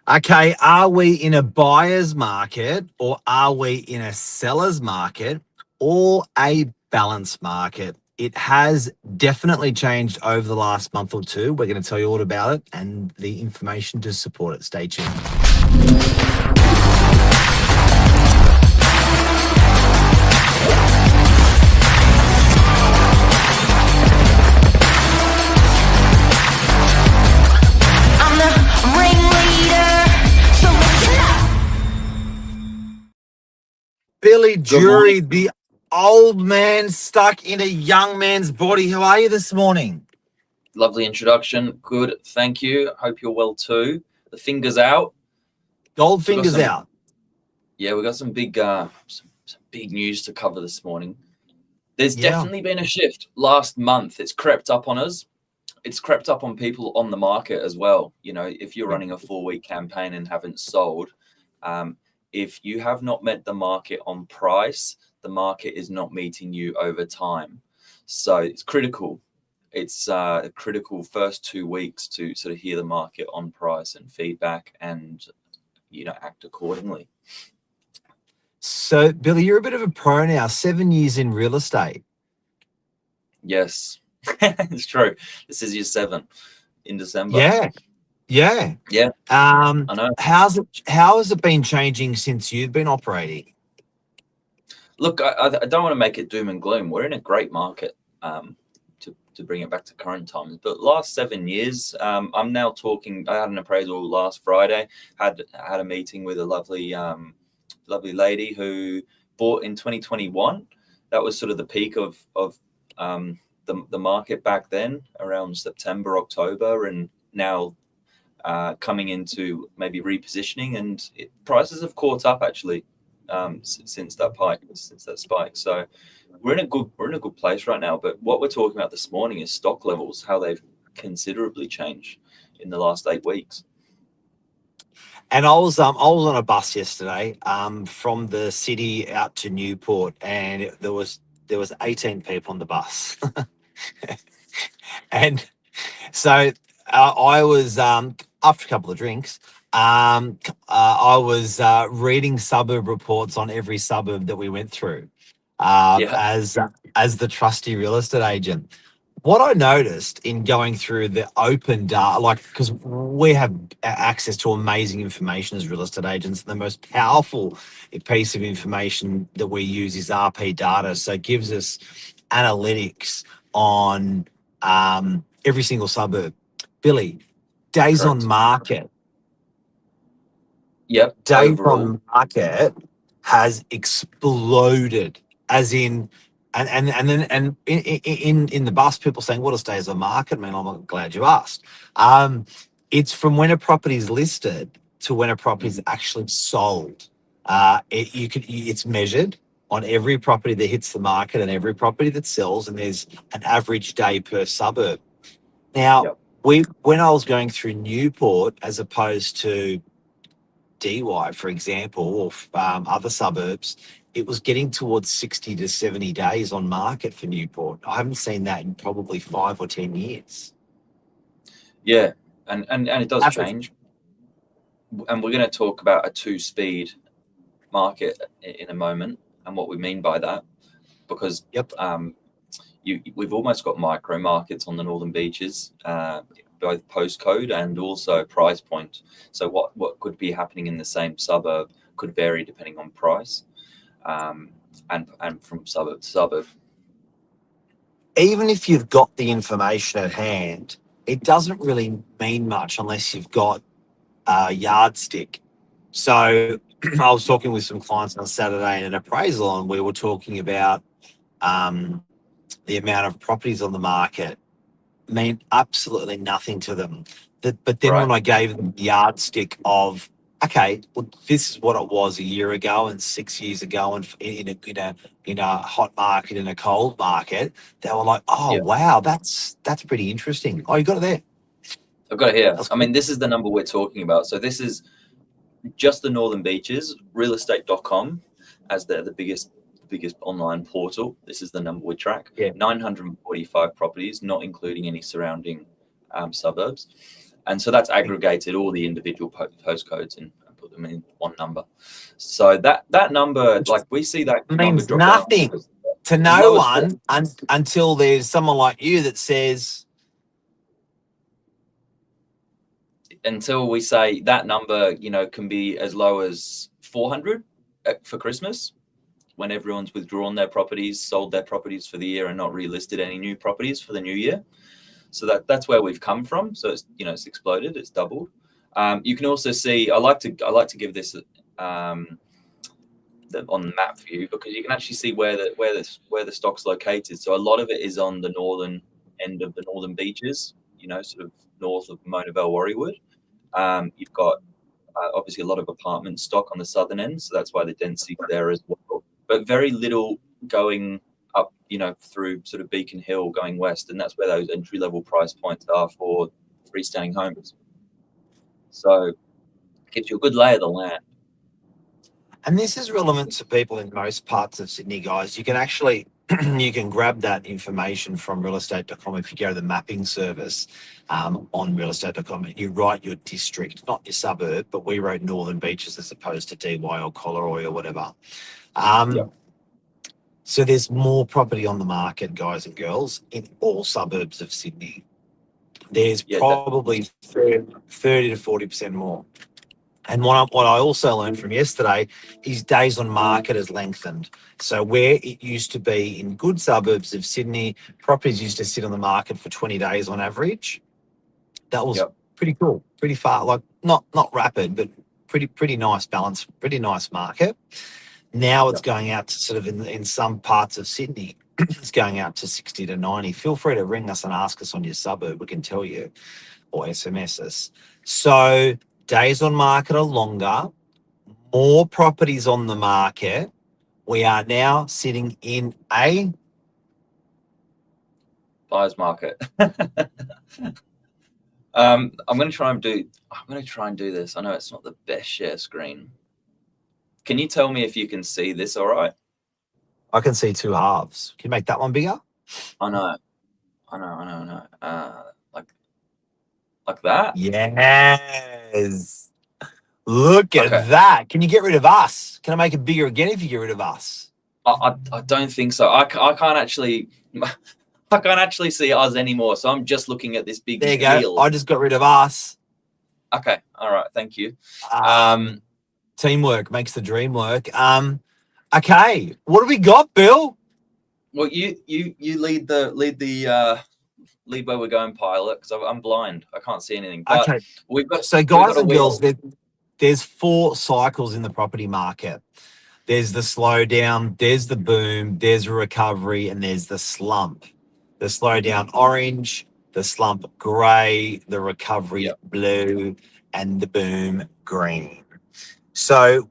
Okay, are we in a buyer's market or are we in a seller's market or a balanced market? It has definitely changed over the last month or two. We're going to tell you all about it and the information to support it. Stay tuned. I'm the ringleader, so listen up. Billy Good morning. Drury, the old man stuck in a young man's body. How are you this morning? Lovely introduction. Good. Thank you. Hope you're well too. The fingers out. Goldfinger's out. Yeah, we got some big some big news to cover this morning. There's Yeah. definitely been a shift. Last month, it's crept up on us. It's crept up on people on the market as well. You know, if you're running a 4-week campaign and haven't sold, if you have not met the market on price, the market is not meeting you over time. So it's critical. It's a critical first 2 weeks to sort of hear the market on price and feedback and, act accordingly. So, Billy, you're a bit of a pro now, 7 years in real estate. Yes, it's true. This is year 7 in December. Yeah. Yeah, I know. How has it been changing since you've been operating? Look, I don't want to make it doom and gloom. We're in a great market, to bring it back to current times. But last 7 years, I'm now talking. I had an appraisal last Friday. Had a meeting with a lovely lady who bought in 2021. That was sort of the peak of the market back then, around September, October, and now coming into maybe repositioning, and prices have caught up actually since that spike. So we're in a good place right now. But what we're talking about this morning is stock levels, how they've considerably changed in the last 8 weeks. And I was on a bus yesterday from the city out to Newport, and there was 18 people on the bus, and so I was after a couple of drinks. I was reading suburb reports on every suburb that we went through as the trusty real estate agent. What I noticed in going through the open data, like, because we have access to amazing information as real estate agents, and the most powerful piece of information that we use is RP data. So it gives us analytics on every single suburb. Billy, days Correct. on market. Yep. Days Overall, on market has exploded, as in, and then in the bus, people saying, "What does days on market mean?" I'm glad you asked. It's from when a property is listed to when a property is actually sold. It's measured on every property that hits the market and every property that sells, and there's an average day per suburb. Now, Yep. when I was going through Newport as opposed to DY, for example, or other suburbs, it was getting towards 60 to 70 days on market for Newport. I haven't seen that in probably 5 or 10 years. Yeah, and it does Average. change. And we're going to talk about a 2-speed market in a moment and what we mean by that, because Yep. we've almost got micro markets on the Northern Beaches, both postcode and also price point. So what could be happening in the same suburb could vary depending on price, and from suburb to suburb. Even if you've got the information at hand, it doesn't really mean much unless you've got a yardstick. So I was talking with some clients on Saturday in an appraisal, and we were talking about the amount of properties on the market meant absolutely nothing to them. But then when I gave them the yardstick of, okay, well, this is what it was a year ago and 6 years ago, and in a hot market, in a cold market, they were like, "Oh, wow, that's pretty interesting." Oh, you got it there. I've got it here. That's I mean, this is the number we're talking about. So this is just the Northern Beaches, realestate.com, as the biggest online portal. This is the number we track. 945 properties, not including any surrounding suburbs. And so that's aggregated all the individual postcodes and put them in one number. So that number, like we see that number Means drop down nothing to as no low as one until there's someone like you that says, until we say that number, you know, can be as low as 400 for Christmas, when everyone's withdrawn their properties, sold their properties for the year, and not relisted any new properties for the new year. So that's where we've come from. So it's, you know, it's exploded, it's doubled. You can also see, I like to give this on the map view, because you can actually see where the stock's located. So a lot of it is on the northern end of the northern beaches, you know, sort of north of Mona Vale, Warriewood. You've got obviously a lot of apartment stock on the southern end, so that's why the density there as well. But very little going up, you know, through sort of Beacon Hill going west, and that's where those entry level price points are for freestanding homes. So it gives you a good lay of the land. and this is relevant to people in most parts of Sydney, guys. You can actually you can grab that information from realestate.com if you go to the mapping service on realestate.com. You write your district, not your suburb, but we wrote Northern Beaches as opposed to DY or Collaroy or whatever. Yep. So there's more property on the market, guys and girls, in all suburbs of Sydney. There's probably 30 to 40% more. And what I also learned from yesterday is days on market has lengthened. So where it used to be in good suburbs of Sydney, properties used to sit on the market for 20 days on average. That was pretty cool, pretty far, like not rapid, but pretty nice balance, pretty nice market. Now it's going out to sort of in some parts of Sydney, it's going out to 60 to 90. Feel free to ring us and ask us on your suburb. We can tell you, or SMS us. So days on market are longer, more properties on the market. We are now sitting in a buyer's market. I'm going to try and do this. I know it's not the best share screen. Can you tell me if you can see this all right? I can see two halves. Can you make that one bigger? I know. Like that? Yes. Look at that. Can you get rid of us? Can I make it bigger again if you get rid of us? I don't think so. I can't actually see us anymore. So I'm just looking at this big There you wheel. go. I just got rid of us. Okay. All right. Thank you. Teamwork makes the dream work. Okay. What do we got, Bill? Well, you lead where we're going, pilot, because I'm blind. I can't see anything. But okay. We've got, so guys and girls, there's 4 cycles in the property market. There's the slowdown, there's the boom, there's a recovery, and there's the slump. The slowdown orange, the slump grey, the recovery blue, and the boom green. So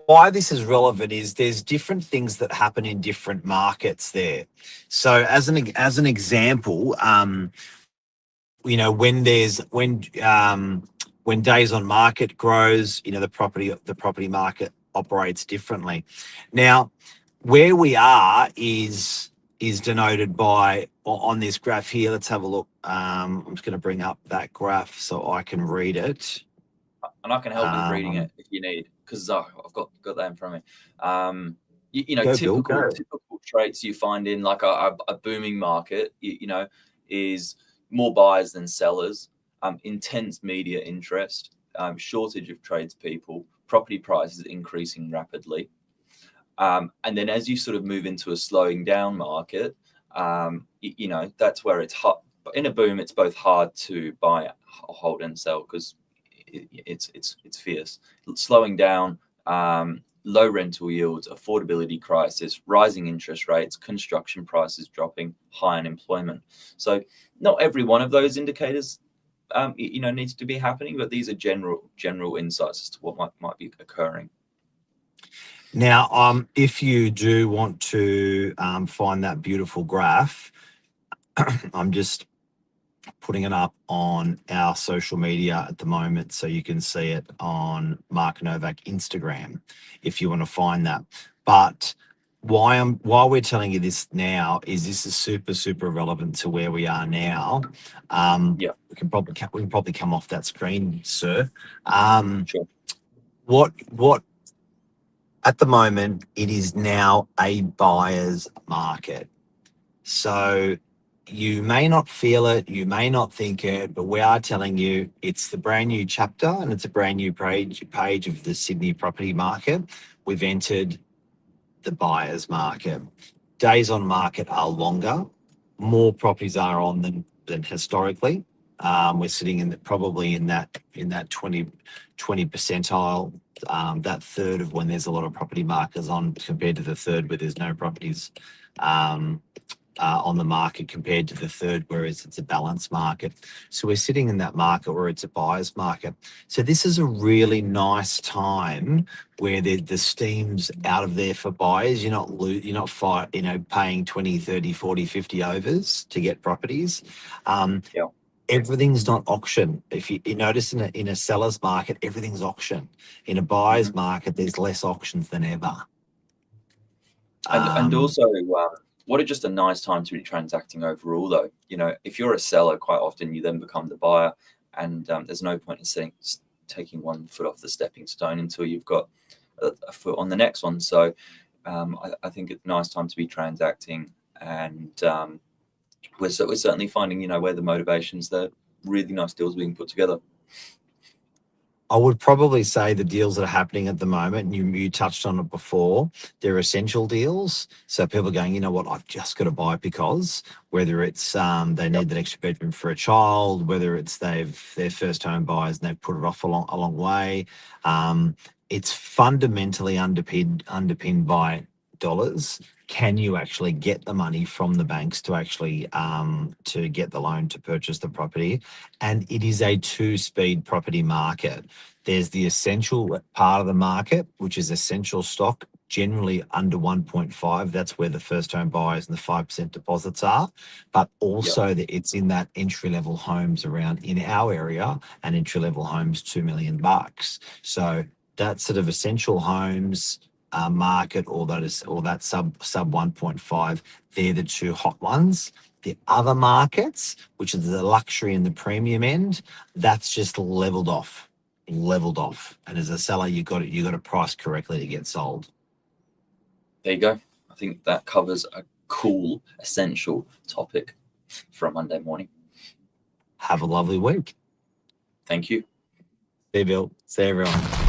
why this is relevant is there's different things that happen in different markets there. So as an example, you know, when days on market grows, you know, the property market operates differently. Now, where we are is denoted by on this graph here. Let's have a look. I'm just going to bring up that graph so I can read it. And I can help with reading it if you need, because I've got that in front of me. You know, typical traits you find in like a booming market, you know, is more buyers than sellers, intense media interest, shortage of tradespeople, property prices increasing rapidly. And then as you sort of move into a slowing down market, you know, that's where it's hot. In a boom, it's both hard to buy, hold, and sell because it's fierce. Slowing down, low rental yields, affordability crisis, rising interest rates, construction prices dropping, high unemployment. So not every one of those indicators, you know, needs to be happening, but these are general insights as to what might be occurring. Now, if you do want to find that beautiful graph, I'm just putting it up on our social media at the moment, so you can see it on Mark Novak Instagram if you want to find that. But why we're telling you this now is this is super relevant to where we are now. Yeah. We can probably come off that screen, sir. Sure. What at the moment it is now a buyer's market. So you may not feel it, you may not think it, but we are telling you it's the brand new chapter and it's a brand new page of the Sydney property market. We've entered the buyer's market. Days on market are longer. More properties are on than historically. We're sitting probably in that 20 percentile, that third of when there's a lot of property markers on compared to the third where there's no properties on the market compared to the third, whereas it's a balanced market. So we're sitting in that market where it's a buyer's market. So this is a really nice time where the steam's out of there for buyers. You're not paying 20, 30, 40, 50 overs to get properties. Yeah. Everything's not auction. If you notice in a seller's market, everything's auction. In a buyer's market, there's less auctions than ever. And also, what a just a nice time to be transacting overall, though. If you're a seller, quite often you then become the buyer, and there's no point in taking one foot off the stepping stone until you've got a foot on the next one. So I think it's a nice time to be transacting, and we're certainly finding, where the motivations, the really nice deals being put together. I would probably say the deals that are happening at the moment, and you touched on it before, they're essential deals. So people are going, you know what, I've just got to buy it because, whether it's they need that extra bedroom for a child, whether it's they're first home buyers and they've put it off a long way. It's fundamentally underpinned by dollars. Can you actually get the money from the banks to actually to get the loan to purchase the property? And it is a two-speed property market. There's the essential part of the market, which is essential stock, generally under 1.5. That's where the first home buyers and the 5% deposits are. But also it's in that entry-level homes around in our area, and entry-level homes $2 million. So that sort of essential homes market, or that sub 1.5, they're the two hot ones. The other markets, which is the luxury and the premium end, that's just leveled off. And as a seller, you got to price correctly to get sold. There you go. I think that covers a cool, essential topic for a Monday morning. Have a lovely week. Thank you. See you, Bill. See everyone.